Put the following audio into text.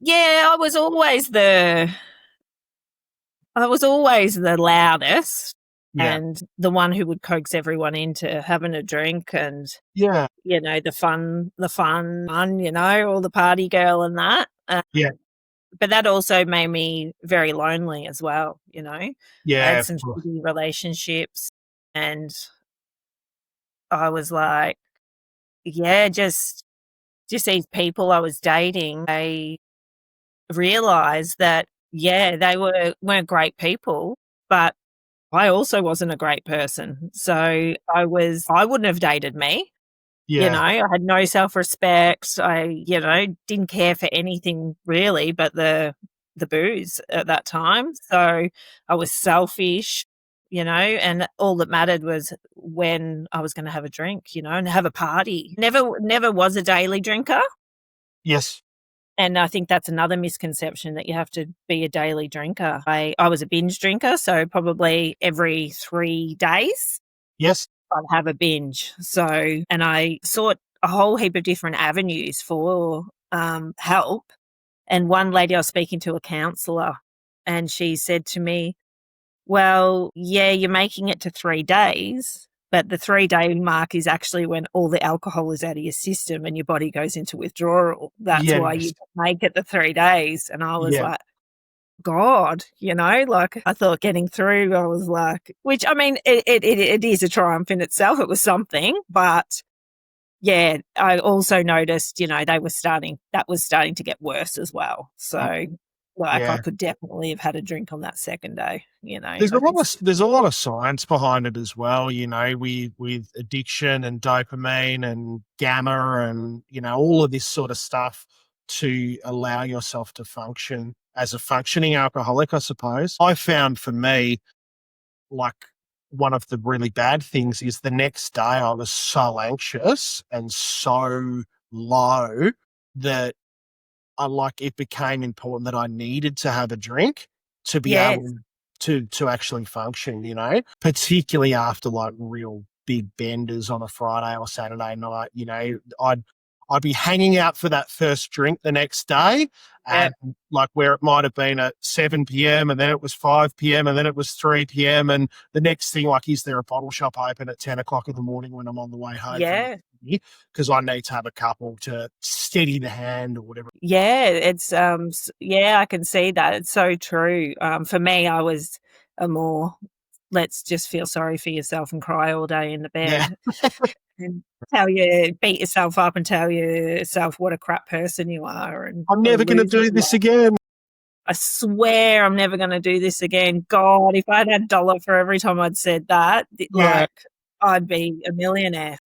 Yeah, I was always the loudest Yeah. and the one who would coax everyone into having a drink and, Yeah. all the party girl and that. Yeah. But that also made me very lonely as well, you know. I Yeah. had Of some course. shitty relationships and I was like, yeah, just these people I was dating, I realized that, yeah, they weren't great people, but I also wasn't a great person. So I wouldn't have dated me. Yeah. I had no self-respect. Didn't care for anything really but the booze at that time. So I was selfish, and all that mattered was when I was gonna have a drink, and have a party. Never was a daily drinker, Yes. and I think that's another misconception that you have to be a daily drinker. I was a binge drinker, so probably every 3 days Yes. I'd have a binge. So, and I sought a whole heap of different avenues for help. And one lady I was speaking to, a counselor, and she said to me, well, yeah, you're making it to 3 days, but the 3-day mark is actually when all the alcohol is out of your system and your body goes into withdrawal. That's why Yes. you make it the 3 days. And I was Yeah. like, God, like I thought getting through, I was like, which I mean, it is a triumph in itself. It was something, but yeah, I also noticed, that was starting to get worse as well. So, like, I Yeah. could definitely have had a drink on that second day, There's I a could lot see. of there's a lot of science behind it as well, with addiction and dopamine and gamma and all of this sort of stuff to allow yourself to function as a functioning alcoholic, I suppose. I found for me, like one of the really bad things is the next day I was so anxious and so low that it became important that I needed to have a drink to be Yes. able to actually function, particularly after like real big benders on a Friday or Saturday night. I'd be hanging out for that first drink the next day, Yep. and like where it might have been at 7 p.m. and then it was 5 p.m. and then it was 3 p.m. and the next thing, like, is there a bottle shop open at 10 o'clock in the morning when I'm on the way home from Yeah. because I need to have a couple to steady the hand or whatever. Yeah. I can see that. It's so true. For me, I was a more, let's just feel sorry for yourself and cry all day in the Yeah. bed and beat yourself up and tell yourself what a crap person you are and I'm what a never going to loser do you this are. again. I swear I'm never going to do this again. God, if I'd had $1 for every time I'd said that, Yeah. I'd be a millionaire.